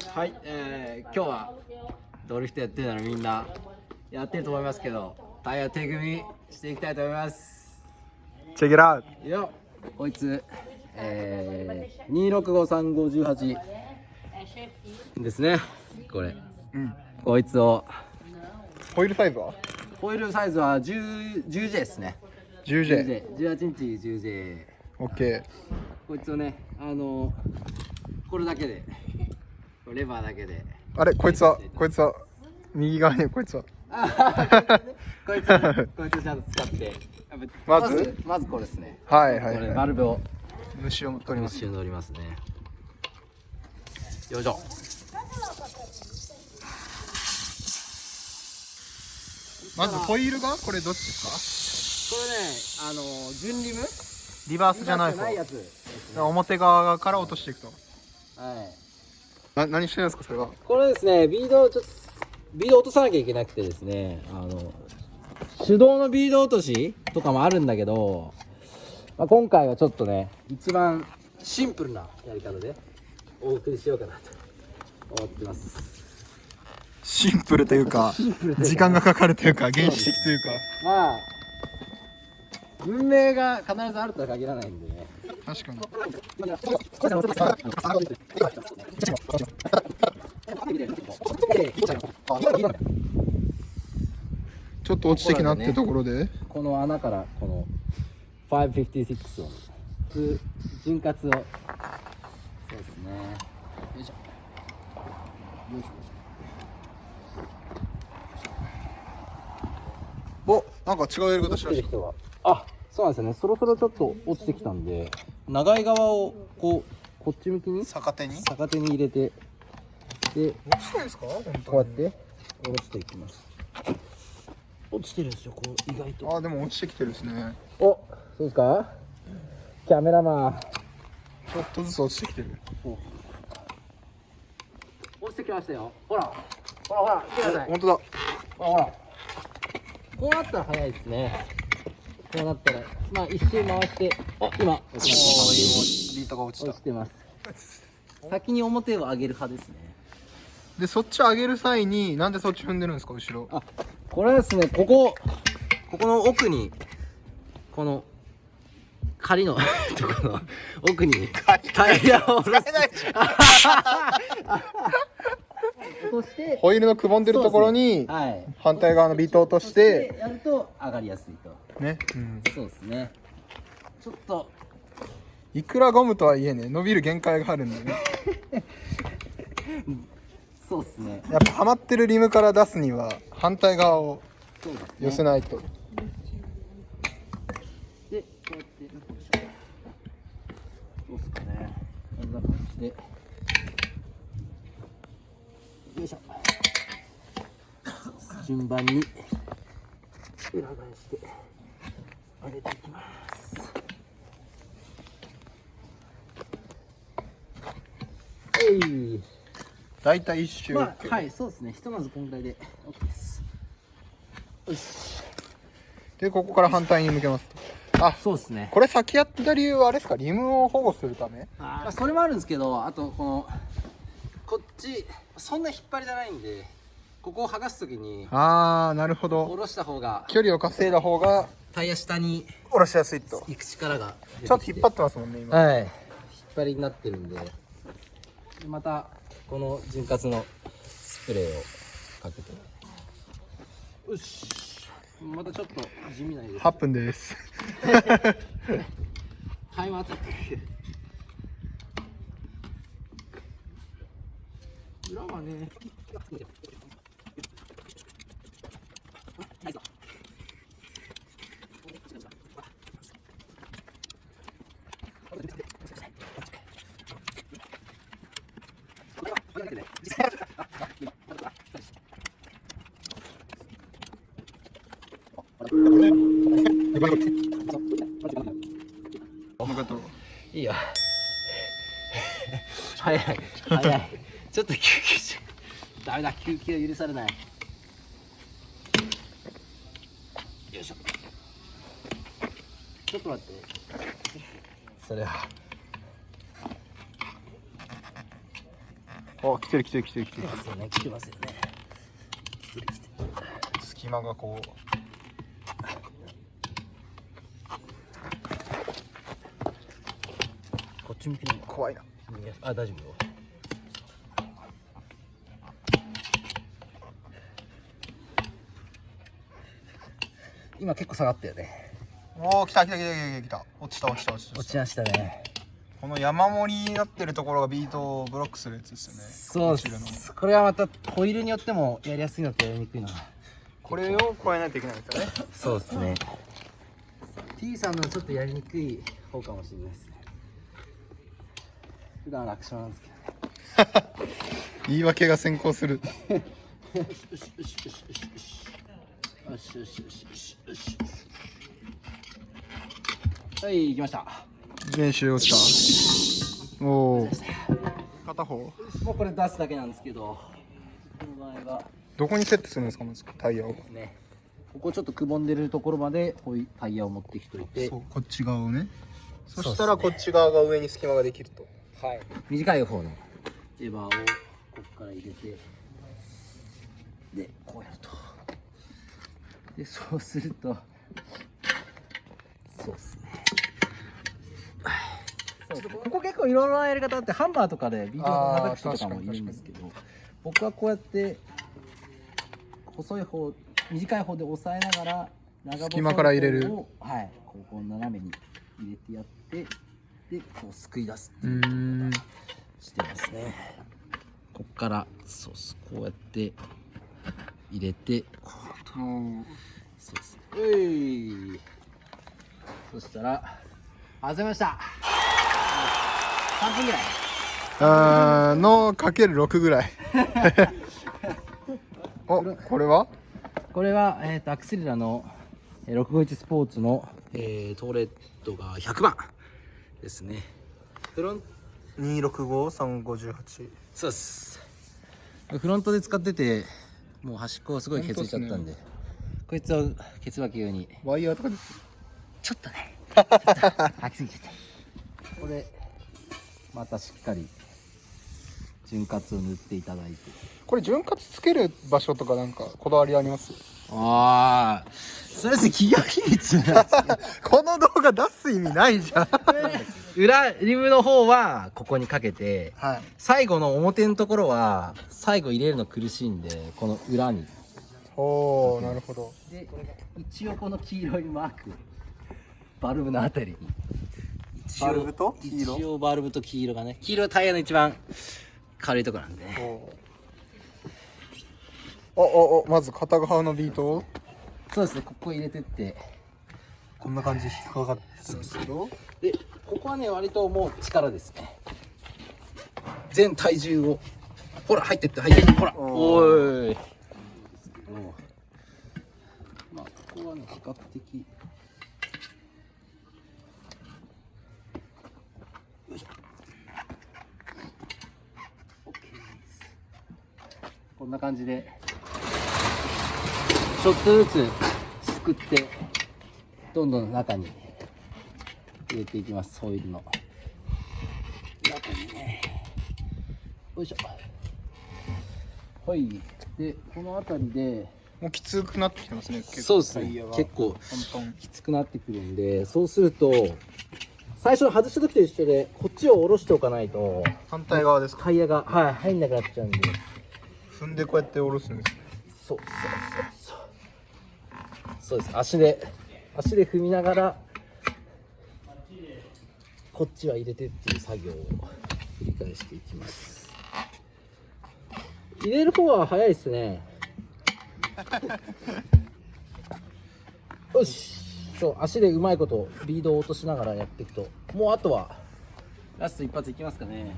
はい、今日はドリフトやってるならみんなやってると思いますけど、タイヤ手組みしていきたいと思います。チェケラーよっ、こいつ、265358ですね。これ、こいつをホイールサイズはホイールサイズは 10J ですね。 10J。 18インチ 10J。 OK。こいつをね、これだけで、レバーだけで、あれ、こいつは右側にこいつはこいつちゃんと使って、まずこれですね。はいはいこれはい。バルブを虫を取ります。一緒に乗りますね。よいしょ。まずホイールがこれどっちですこれね、純リムか？リバースじゃないや方。つ。表側から落としていくと。はい。何してるんですかそれは？これですね、ビードを落とさなきゃいけなくてですね、手動のビード落としとかもあるんだけど、今回はちょっとね、一番シンプルなやり方でお送りしようかなと思ってます。シンプルというか、時間がかかるというか、原始的というか。まあ文明が必ずあるとは限らないんでね。確かに。ちょっと落ちてきなってところで、この穴からこの556を潤滑を、そうですね、よいしょよいしょ。お、なんか違うやり方しました。人が、あ、そうなんですよね。そろそろちょっと落ちてきたんで、長い側をこっち向きに逆手に逆手に入れて、で落ちてるんですか？本当にこうやって下ろしていきます。落ちてるんですよ、こう意外と。あ、でも落ちてきてるですね。お、そうですか？キャメラマン。ちょっとずつ落ちてきてる。落ちてきましたよ。ほら、ほらほら、見てください。本当だ。ほらほら。こうなったら早いですね。こうなったら、まあ一周回して、あ、今落ちました。ビートが落ちた落ちてます。先に表を上げる派ですね。で、そっち上げる際になんでそっち踏んでるんですか？後ろ。あ、これはですね、ここの奥に、この仮のところの奥にタイヤを下ろす。落としてホイールのくぼんでるところにはい、反対側のビートを落としてやると上がりやすいと。ね、そうですね。ちょっといくらゴムとはいえね、伸びる限界があるんでね。そうですね。やっぱはまってるリムから出すには反対側をそうですね。寄せないと。で、こうやってどうですかね。こんな感じで。よいしょ。順番に裏返して上げていきます。だいたい一周、まあ、はい、そうですね。ひとまずこんぐらいで OK です。よし。で、ここから反対に向けます。あ、そうですね。これ先やった理由はあれですか？リムを保護するため？それもあるんですけど、あとこっちそんな引っ張りじゃないんで、ここを剥がすときにあー、なるほど。下ろした方が距離を稼いだ方がタイヤ下に下ろしやすいと。行く力が出てきて、ちょっと引っ張ってますもんね今。はい、引っ張りになってるんで、でまたこの潤滑のスプレーをかけて、よし、またちょっと地味な色です。 8分です。タイムアタック。裏はね、いいよ。早い早い。ちょっと休憩しダメだ、休憩は許されない。よいしょ。ちょっと待って。それはあ、来てる。そうね、来てますよね。隙間がこう。こっち向きでも怖いな。あ、大丈夫よ。今結構下がったよね。おお、来た。落ちた。落ちましたね。この山盛りになってるところがビートをブロックするやつですよね。そうです。これはまたホイールによってもやりやすいのとやりにくいのが。これを超えないといけないですよね。そうですね。T さんのちょっとやりにくい方かもしれないですね。普段楽勝なんですけどね。言い訳が先行する。はい、行きました。練習落ちた。おお。片方。もうこれ出すだけなんですけど、この場合はどこにセットするんですか、まずタイヤを。ね、ここちょっとくぼんでるところまでタイヤを持ってきといて、そう、こっち側をね。そしたらこっち側が上に隙間ができると。はい、短い方のレバーをここから入れて、でこうやると、でそうすると、そうですね。ここ結構いろいろなやり方あって、ハンマーとかでビートを叩く人とかもいるんですけど、僕はこうやって細い方、短い方で押さえながら長細い隙間から入れる。はい、ここを斜めに入れてやって、でこうすくい出すってういうーん。してますね。こっからそうっす、こうやって入れて、こうと、そうですね。そしたら始めました。3分ぐらい。のかける6ぐらい。お、これはこれはアクセレラの651スポーツのトーレットが100番ですね。フロン265358。そうです。フロントで使ってて、もう端っこすごい削れちゃったんで、こいつをケツ分け用にワイヤーとかですちょっとね、ちょっと開きすぎちゃって、これまたしっかり潤滑を塗っていただいて。これ潤滑つける場所とかなんかこだわりあります？ああ、それです企業秘密なんですけどこの動画出す意味ないじゃん。裏リムの方はここにかけて、はい。最後の表のところは最後入れるの苦しいんで、この裏に。おお、なるほど。で一応この黄色いマーク、バルブのあたりに一応バルブと黄色？一応バルブと黄色がね、黄色はタイヤの一番軽いところなんで、お、まず片側のビートをそうですね、ここ入れてって、こんな感じで引っかかってるんですけど、でここはね割ともう力ですね。全体重をほら入ってって、ほら、おーい。まあここはね比較的、よいしょ、OK です。こんな感じでちょっとずつすくってどんどん中に入れていきます。ホイールの中にね、よいしょ。はい。でこの辺りでもうきつくなってきてますね。そうですね、タイヤが結構トントン。きつくなってくるんで、そうすると最初の外した時と一緒でこっちを下ろしておかないと反対側ですか？タイヤが入んなくなっちゃうんで、踏んでこうやって下ろすんですね。そうです。足で踏みながらこっちは入れてっていう作業を繰り返していきます。入れる方は早いですね。よし、そう、足でうまいことリードを落としながらやっていくと、もうあとはラスト一発いきますかね。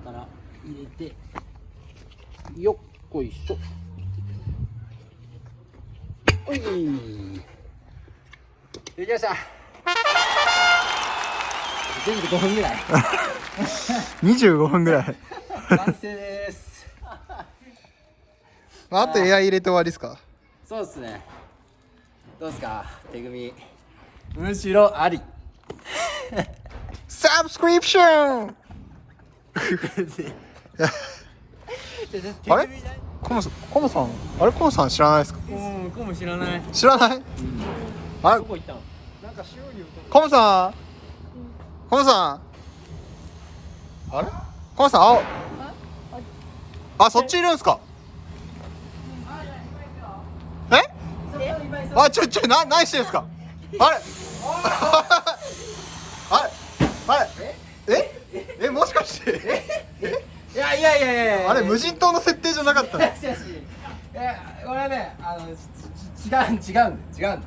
から入れて、よっこいしょ。おい、できました。全部で5分ぐらい。25分ぐらい。完成です。あとエア入れて終わりですか？そうですね。どうですか、手組み。むしろあり。サブスクリプション。あれコムさんあれコムさん知らないですか？うん、コム知らない。知らない？あれどこ行ったの？なんか塩にコムさんコムさんあれコムさんあそっちいるんすか？えあ何してんすか？あれあれもしかしていやいやいやいやいやあれ無人島の設定じゃなかったの？いやこれはね違うんだよ